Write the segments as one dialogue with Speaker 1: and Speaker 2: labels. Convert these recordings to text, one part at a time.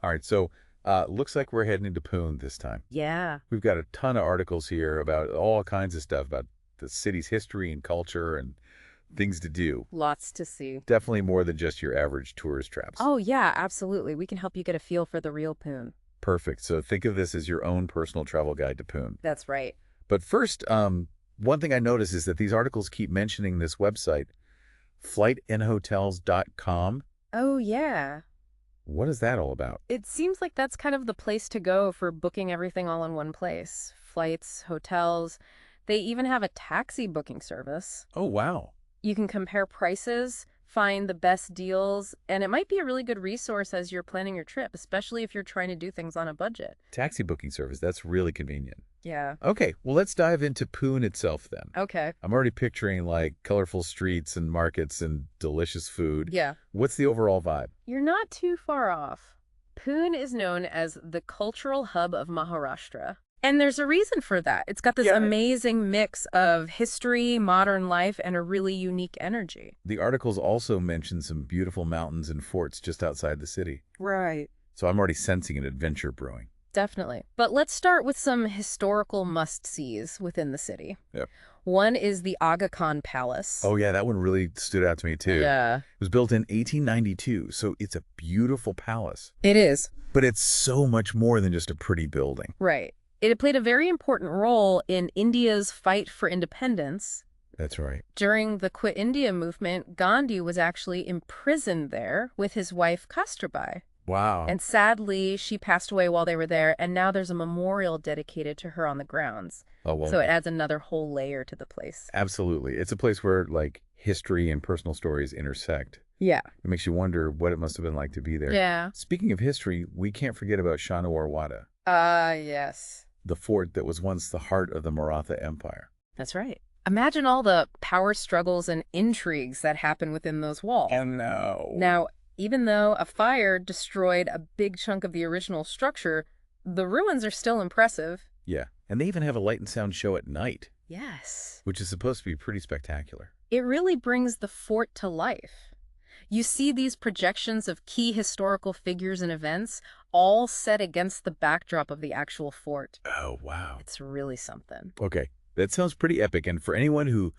Speaker 1: All right, so looks like we're heading into Pune this time.
Speaker 2: Yeah,
Speaker 1: We've got a ton of articles here about all kinds of stuff about the city's history and culture and things to do.
Speaker 2: lots to see.
Speaker 1: Definitely more than just your average tourist traps.
Speaker 2: Oh, yeah, absolutely. We can help you get a feel for the real Poon.
Speaker 1: Perfect. So think of this as your own personal travel guide to Pune.
Speaker 2: That's right.
Speaker 1: But first, one thing I noticed is that these articles keep mentioning this website, FlightNHotels.com.
Speaker 2: Oh, yeah.
Speaker 1: What is that all about?
Speaker 2: It seems like that's kind of the place to go for booking everything all in one place. Flights, hotels. They even have a taxi booking service.
Speaker 1: Oh, wow.
Speaker 2: You can compare prices, find the best deals, and it might be a really good resource as you're planning your trip, especially if you're trying to do things on a budget.
Speaker 1: Taxi booking service. That's really convenient.
Speaker 2: Yeah.
Speaker 1: Okay, well, let's dive into Pune itself then.
Speaker 2: Okay.
Speaker 1: I'm already picturing like colorful streets and markets and delicious food.
Speaker 2: Yeah.
Speaker 1: What's the overall vibe?
Speaker 2: You're not too far off. Pune is known as the cultural hub of Maharashtra. And there's a reason for that. It's got this
Speaker 1: Yeah.
Speaker 2: amazing mix of history, modern life, and a really unique energy.
Speaker 1: The articles also mention some beautiful mountains and forts just outside the city.
Speaker 2: Right.
Speaker 1: So I'm already sensing an adventure brewing.
Speaker 2: Definitely. But let's start with some historical must-sees within the city.
Speaker 1: Yep.
Speaker 2: One is the Aga Khan Palace.
Speaker 1: Oh, yeah, that one really stood out to me too.
Speaker 2: Yeah.
Speaker 1: It was built in 1892, so it's a beautiful palace.
Speaker 2: It is.
Speaker 1: But it's so much more than just a pretty building.
Speaker 2: Right. It played a very important role in India's fight for independence.
Speaker 1: That's right.
Speaker 2: During the Quit India movement, Gandhi was actually imprisoned there with his wife Kasturbai.
Speaker 1: Wow.
Speaker 2: And sadly, she passed away while they were there, and now there's a memorial dedicated to her on the grounds.
Speaker 1: Oh, well,
Speaker 2: So it adds another whole layer to the place.
Speaker 1: absolutely. It's a place where like history and personal stories intersect.
Speaker 2: Yeah.
Speaker 1: It makes you wonder what it must have been like to be there.
Speaker 2: Yeah.
Speaker 1: Speaking of history, we can't forget about Shaniwar Wada,
Speaker 2: Yes.
Speaker 1: the fort that was once the heart of the Maratha Empire.
Speaker 2: That's right. Imagine all the power struggles and intrigues that happen within those walls.
Speaker 1: no.
Speaker 2: Now, even though a fire destroyed a big chunk of the original structure, the ruins are still impressive.
Speaker 1: Yeah, and they even have a light and sound show at night,
Speaker 2: Yes.
Speaker 1: which is supposed to be pretty spectacular.
Speaker 2: It really brings the fort to life. You see these projections of key historical figures and events all set against the backdrop of the actual fort.
Speaker 1: Oh, wow.
Speaker 2: It's really something.
Speaker 1: Okay, that sounds pretty epic, and for anyone who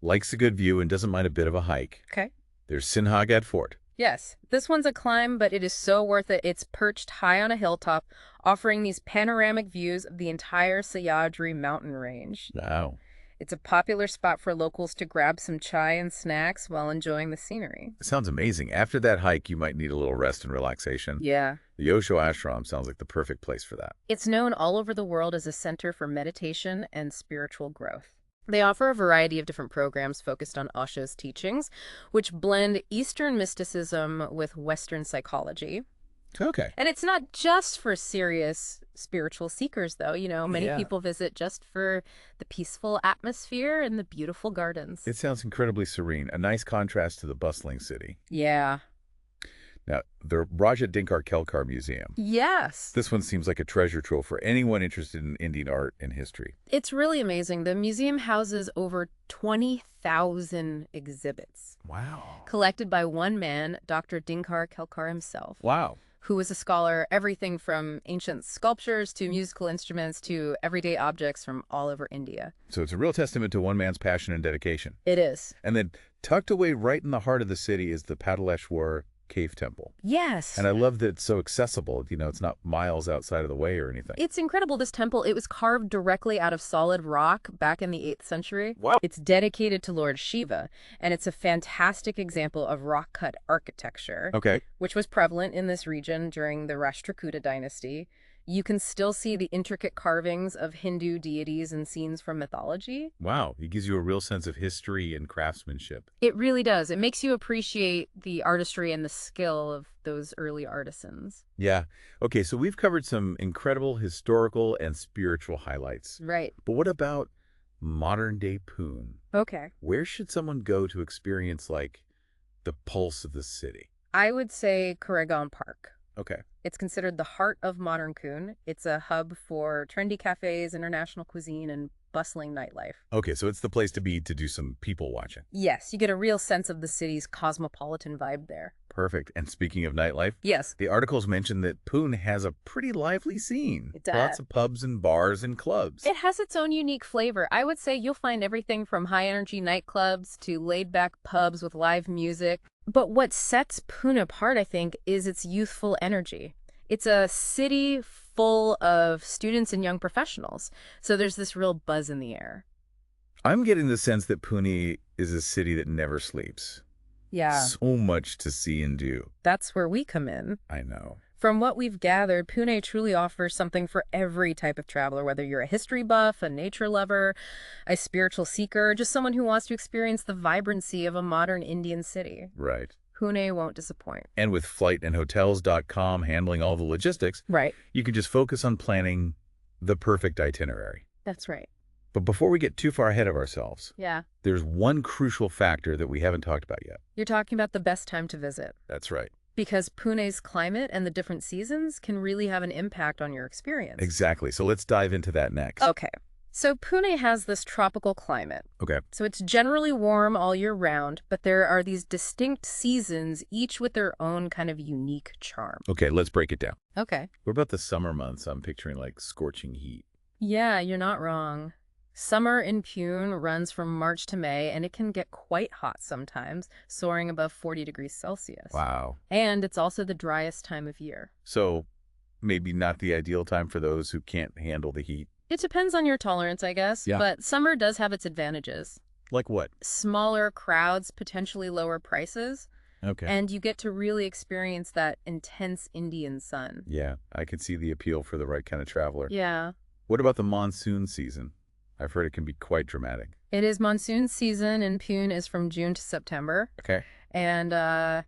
Speaker 1: likes a good view and doesn't mind a bit of a hike,
Speaker 2: Okay.
Speaker 1: there's Sinhagad Fort.
Speaker 2: Yes, this one's a climb, but it is so worth it. It's perched high on a hilltop, offering these panoramic views of the entire Sahyadri mountain range.
Speaker 1: Wow.
Speaker 2: It's a popular spot for locals to grab some chai and snacks while enjoying the scenery.
Speaker 1: It sounds amazing. After that hike, you might need a little rest and relaxation.
Speaker 2: Yeah.
Speaker 1: The Osho Ashram sounds like the perfect place for that.
Speaker 2: It's known all over the world as a center for meditation and spiritual growth. They offer a variety of different programs focused on Osho's teachings, which blend Eastern mysticism with Western psychology.
Speaker 1: Okay.
Speaker 2: And it's not just for serious spiritual seekers, though. Many
Speaker 1: Yeah.
Speaker 2: people visit just for the peaceful atmosphere and the beautiful gardens.
Speaker 1: It sounds incredibly serene, a nice contrast to the bustling city.
Speaker 2: Yeah.
Speaker 1: Now, the Raja Dinkar Kelkar Museum.
Speaker 2: Yes.
Speaker 1: This one seems like a treasure trove for anyone interested in Indian art and history.
Speaker 2: It's really amazing. The museum houses over 20,000 exhibits,
Speaker 1: Wow.
Speaker 2: collected by one man, Dr. Dinkar Kelkar himself,
Speaker 1: Wow.
Speaker 2: who was a scholar, everything from ancient sculptures to musical instruments to everyday objects from all over India.
Speaker 1: So it's a real testament to one man's passion and dedication.
Speaker 2: It is.
Speaker 1: And then tucked away right in the heart of the city is the Pataleshwar Cave Temple.
Speaker 2: Yes.
Speaker 1: And I love that it's so accessible. You know, it's not miles outside of the way or anything.
Speaker 2: It's incredible, this temple. It was carved directly out of solid rock back in the 8th century.
Speaker 1: Wow.
Speaker 2: It's dedicated to Lord Shiva, and it's a fantastic example of rock-cut architecture,
Speaker 1: Okay.
Speaker 2: which was prevalent in this region during the Rashtrakuta dynasty. You can still see the intricate carvings of Hindu deities and scenes from mythology.
Speaker 1: Wow. It gives you a real sense of history and craftsmanship.
Speaker 2: It really does. It makes you appreciate the artistry and the skill of those early artisans.
Speaker 1: Yeah. Okay, so we've covered some incredible historical and spiritual highlights.
Speaker 2: Right.
Speaker 1: But what about modern day Pune?
Speaker 2: Okay.
Speaker 1: Where should someone go to experience, like, the pulse of the city?
Speaker 2: I would say Koregaon Park.
Speaker 1: Okay.
Speaker 2: It's considered the heart of modern Pune. It's a hub for trendy cafes, international cuisine, and bustling nightlife.
Speaker 1: Okay, so it's the place to be to do some people watching.
Speaker 2: Yes, you get a real sense of the city's cosmopolitan vibe there.
Speaker 1: Perfect. And speaking of nightlife,
Speaker 2: Yes,
Speaker 1: the articles mention that Pune has a pretty lively scene.
Speaker 2: it does.
Speaker 1: Lots of pubs and bars and clubs.
Speaker 2: It has its own unique flavor. I would say you'll find everything from high-energy nightclubs to laid-back pubs with live music. But what sets Pune apart, I think, is its youthful energy. It's a city full of students and young professionals, so there's this real buzz in the air.
Speaker 1: I'm getting the sense that Pune is a city that never sleeps.
Speaker 2: Yeah,
Speaker 1: So much to see and do.
Speaker 2: that's where we come in.
Speaker 1: I know.
Speaker 2: From what we've gathered, Pune truly offers something for every type of traveler, whether you're a history buff, a nature lover, a spiritual seeker, just someone who wants to experience the vibrancy of a modern Indian city.
Speaker 1: Right.
Speaker 2: Pune won't disappoint.
Speaker 1: And with FlightNHotels.com handling all the logistics,
Speaker 2: Right.
Speaker 1: you can just focus on planning the perfect itinerary.
Speaker 2: That's right.
Speaker 1: But before we get too far ahead of ourselves,
Speaker 2: Yeah.
Speaker 1: there's one crucial factor that we haven't talked about yet.
Speaker 2: You're talking about the best time to visit.
Speaker 1: That's right.
Speaker 2: Because Pune's climate and the different seasons can really have an impact on your experience.
Speaker 1: Exactly. So let's dive into that next.
Speaker 2: Okay. So Pune has this tropical climate.
Speaker 1: Okay.
Speaker 2: So it's generally warm all year round, but there are these distinct seasons, each with their own kind of unique charm.
Speaker 1: Okay, let's break it down.
Speaker 2: Okay.
Speaker 1: What about the summer months? I'm picturing like scorching heat.
Speaker 2: Yeah, you're not wrong. Summer in Pune runs from March to May, and it can get quite hot sometimes, soaring above 40 degrees Celsius.
Speaker 1: Wow.
Speaker 2: And it's also the driest time of year.
Speaker 1: So maybe not the ideal time for those who can't handle the heat.
Speaker 2: It depends on your tolerance, I guess,
Speaker 1: Yeah.
Speaker 2: but summer does have its advantages.
Speaker 1: Like what?
Speaker 2: Smaller crowds, potentially lower prices,
Speaker 1: Okay.
Speaker 2: and you get to really experience that intense Indian sun.
Speaker 1: Yeah, I can see the appeal for the right kind of traveler.
Speaker 2: Yeah.
Speaker 1: What about the monsoon season? I've heard it can be quite dramatic.
Speaker 2: It is monsoon season in Pune is from June to September.
Speaker 1: Okay.
Speaker 2: And I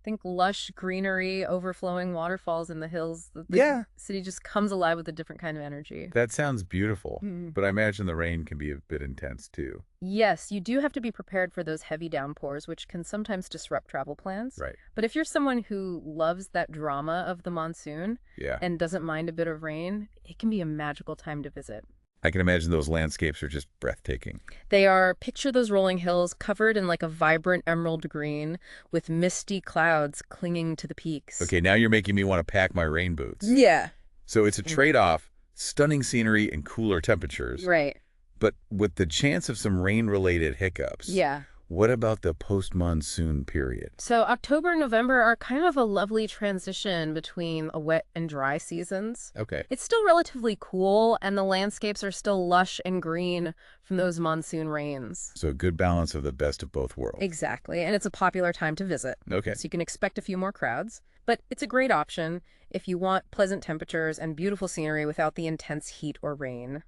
Speaker 2: think lush greenery, overflowing waterfalls in the hills. The
Speaker 1: Yeah.
Speaker 2: city just comes alive with a different kind of energy.
Speaker 1: That sounds beautiful,
Speaker 2: Mhm.
Speaker 1: but I imagine the rain can be a bit intense too.
Speaker 2: Yes, you do have to be prepared for those heavy downpours, which can sometimes disrupt travel plans.
Speaker 1: Right.
Speaker 2: But if you're someone who loves that drama of the monsoon
Speaker 1: Yeah.
Speaker 2: and doesn't mind a bit of rain, it can be a magical time to visit.
Speaker 1: I can imagine those landscapes are just breathtaking.
Speaker 2: They are, picture those rolling hills covered in like a vibrant emerald green with misty clouds clinging to the peaks.
Speaker 1: Okay, now you're making me want to pack my rain boots.
Speaker 2: Yeah.
Speaker 1: So it's a trade-off, stunning scenery and cooler temperatures,
Speaker 2: Right.
Speaker 1: but with the chance of some rain-related hiccups.
Speaker 2: Yeah.
Speaker 1: What about the post-monsoon period?
Speaker 2: So October and November are kind of a lovely transition between a wet and dry seasons.
Speaker 1: Okay.
Speaker 2: It's still relatively cool, and the landscapes are still lush and green from those monsoon rains.
Speaker 1: So a good balance of the best of both worlds.
Speaker 2: Exactly, and it's a popular time to visit.
Speaker 1: Okay.
Speaker 2: So you can expect a few more crowds, but it's a great option if you want pleasant temperatures and beautiful scenery without the intense heat or rain.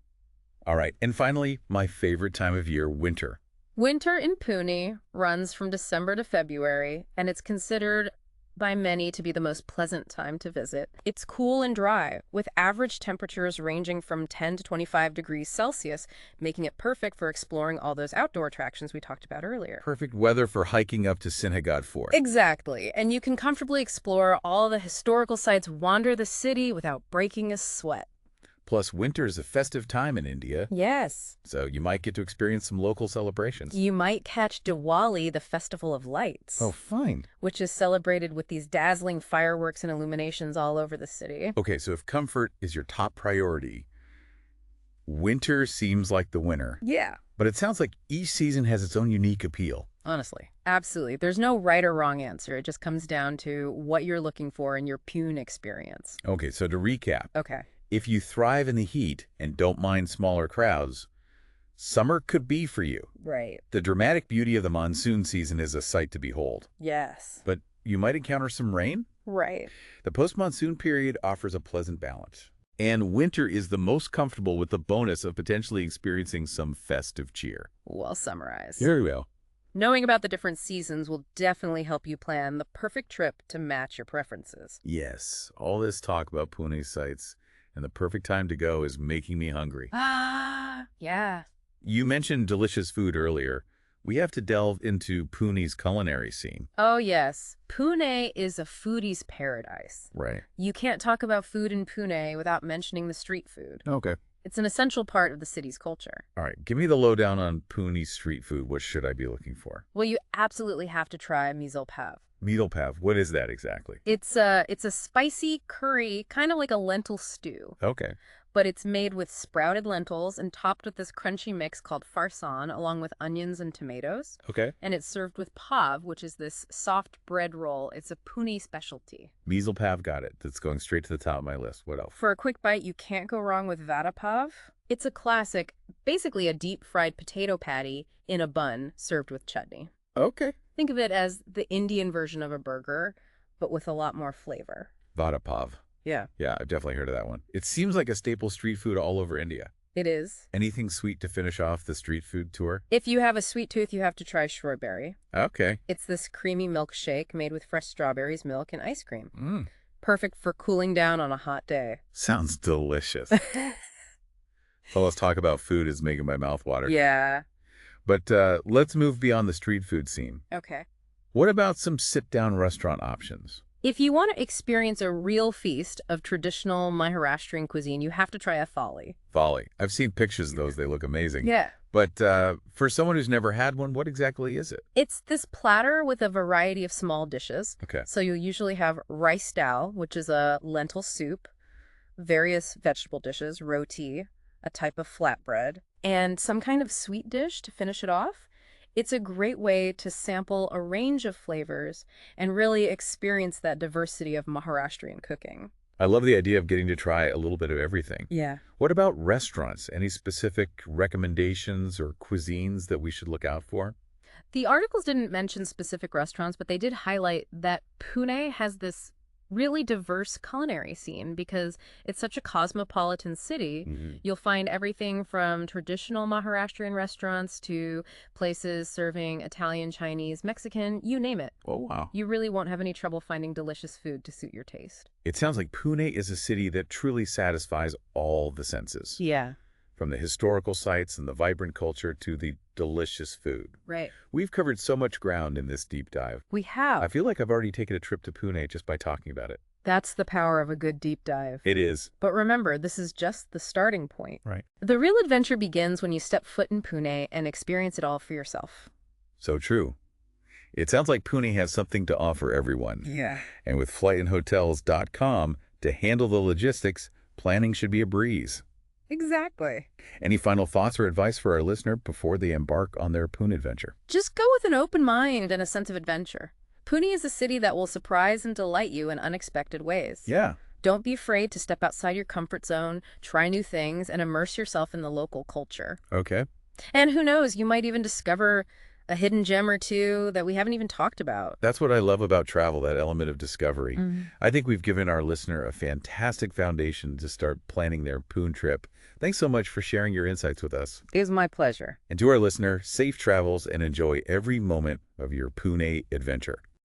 Speaker 1: All right. And finally, my favorite time of year, winter.
Speaker 2: Winter in Pune runs from December to February, and it's considered by many to be the most pleasant time to visit. It's cool and dry, with average temperatures ranging from 10 to 25 degrees Celsius, making it perfect for exploring all those outdoor attractions we talked about earlier.
Speaker 1: Perfect weather for hiking up to Sinhagad Fort.
Speaker 2: Exactly, and you can comfortably explore all the historical sites, wander the city without breaking a sweat.
Speaker 1: Plus, winter is a festive time in India,
Speaker 2: Yes.
Speaker 1: so you might get to experience some local celebrations.
Speaker 2: You might catch Diwali, the Festival of Lights.
Speaker 1: Oh, fine.
Speaker 2: Which is celebrated with these dazzling fireworks and illuminations all over the city.
Speaker 1: Okay, so if comfort is your top priority, winter seems like the winner.
Speaker 2: Yeah.
Speaker 1: But it sounds like each season has its own unique appeal.
Speaker 2: Honestly. Absolutely. There's no right or wrong answer. It just comes down to what you're looking for in your Pune experience.
Speaker 1: Okay, so to recap,
Speaker 2: Okay.
Speaker 1: if you thrive in the heat and don't mind smaller crowds, summer could be for you.
Speaker 2: Right.
Speaker 1: The dramatic beauty of the monsoon season is a sight to behold.
Speaker 2: Yes.
Speaker 1: But you might encounter some rain.
Speaker 2: Right.
Speaker 1: The post-monsoon period offers a pleasant balance. And winter is the most comfortable with the bonus of potentially experiencing some festive cheer.
Speaker 2: Well summarized.
Speaker 1: Very well.
Speaker 2: Knowing about the different seasons will definitely help you plan the perfect trip to match your preferences.
Speaker 1: Yes, all this talk about Pune sites and the perfect time to go is making me hungry.
Speaker 2: Yeah.
Speaker 1: You mentioned delicious food earlier. We have to delve into Pune's culinary scene.
Speaker 2: Oh, yes. Pune is a foodie's paradise.
Speaker 1: Right.
Speaker 2: You can't talk about food in Pune without mentioning the street food.
Speaker 1: Okay.
Speaker 2: It's an essential part of the city's culture.
Speaker 1: All right, give me the lowdown on Pune street food. What should I be looking for?
Speaker 2: Well, you absolutely have to try misal pav.
Speaker 1: Meal pav, what is that exactly?
Speaker 2: It's a spicy curry, kind of like a lentil stew,
Speaker 1: Okay.
Speaker 2: but it's made with sprouted lentils and topped with this crunchy mix called farsan, along with onions and tomatoes.
Speaker 1: Okay.
Speaker 2: And it's served with pav, which is this soft bread roll. It's a Pune specialty.
Speaker 1: Measle pav, got it. That's going straight to the top of my list. What else?
Speaker 2: For a quick bite, you can't go wrong with vada pav. It's a classic, basically a deep-fried potato patty in a bun served with chutney.
Speaker 1: Okay.
Speaker 2: Think of it as the Indian version of a burger, but with a lot more flavor.
Speaker 1: Vada pav.
Speaker 2: Yeah,
Speaker 1: Yeah, I've definitely heard of that one. It seems like a staple street food all over India.
Speaker 2: it is.
Speaker 1: Anything sweet to finish off the street food tour?
Speaker 2: If you have a sweet tooth, you have to try strawberry.
Speaker 1: Okay.
Speaker 2: It's this creamy milkshake made with fresh strawberries, milk, and ice cream.
Speaker 1: Mm.
Speaker 2: Perfect for cooling down on a hot day.
Speaker 1: Sounds delicious. All let's talk about food is making my mouth water.
Speaker 2: Yeah.
Speaker 1: But let's move beyond the street food scene.
Speaker 2: Okay.
Speaker 1: What about some sit-down restaurant options?
Speaker 2: If you want to experience a real feast of traditional Maharashtrian cuisine, you have to try a thali.
Speaker 1: Thali. I've seen pictures of those. They look amazing.
Speaker 2: Yeah.
Speaker 1: But for someone who's never had one, what exactly is it?
Speaker 2: It's this platter with a variety of small dishes.
Speaker 1: Okay.
Speaker 2: So you'll usually have rice dal, which is a lentil soup, various vegetable dishes, roti, a type of flatbread, and some kind of sweet dish to finish it off. It's a great way to sample a range of flavors and really experience that diversity of Maharashtrian cooking.
Speaker 1: I love the idea of getting to try a little bit of everything.
Speaker 2: Yeah.
Speaker 1: What about restaurants? Any specific recommendations or cuisines that we should look out for?
Speaker 2: The articles didn't mention specific restaurants, but they did highlight that Pune has this really diverse culinary scene because it's such a cosmopolitan city. You'll find everything from traditional Maharashtrian restaurants to places serving Italian, Chinese, Mexican, you name it.
Speaker 1: Oh, wow.
Speaker 2: You really won't have any trouble finding delicious food to suit your taste.
Speaker 1: It sounds like Pune is a city that truly satisfies all the senses.
Speaker 2: Yeah.
Speaker 1: From the historical sites and the vibrant culture to the delicious food.
Speaker 2: Right.
Speaker 1: We've covered so much ground in this deep dive.
Speaker 2: We have.
Speaker 1: I feel like I've already taken a trip to Pune just by talking about it.
Speaker 2: That's the power of a good deep dive.
Speaker 1: It is.
Speaker 2: But remember, this is just the starting point.
Speaker 1: Right.
Speaker 2: The real adventure begins when you step foot in Pune and experience it all for yourself.
Speaker 1: So true. It sounds like Pune has something to offer everyone.
Speaker 2: Yeah.
Speaker 1: And with FlightNHotels.com to handle the logistics, planning should be a breeze.
Speaker 2: Exactly.
Speaker 1: Any final thoughts or advice for our listener before they embark on their Pune adventure?
Speaker 2: Just go with an open mind and a sense of adventure. Pune is a city that will surprise and delight you in unexpected ways.
Speaker 1: Yeah.
Speaker 2: Don't be afraid to step outside your comfort zone, try new things, and immerse yourself in the local culture.
Speaker 1: Okay.
Speaker 2: And who knows, you might even discover a hidden gem or two that we haven't even talked about.
Speaker 1: That's what I love about travel, that element of discovery. I think we've given our listener a fantastic foundation to start planning their Pune trip. Thanks so much for sharing your insights with us.
Speaker 2: It was my pleasure.
Speaker 1: And to our listener, safe travels and enjoy every moment of your Pune adventure.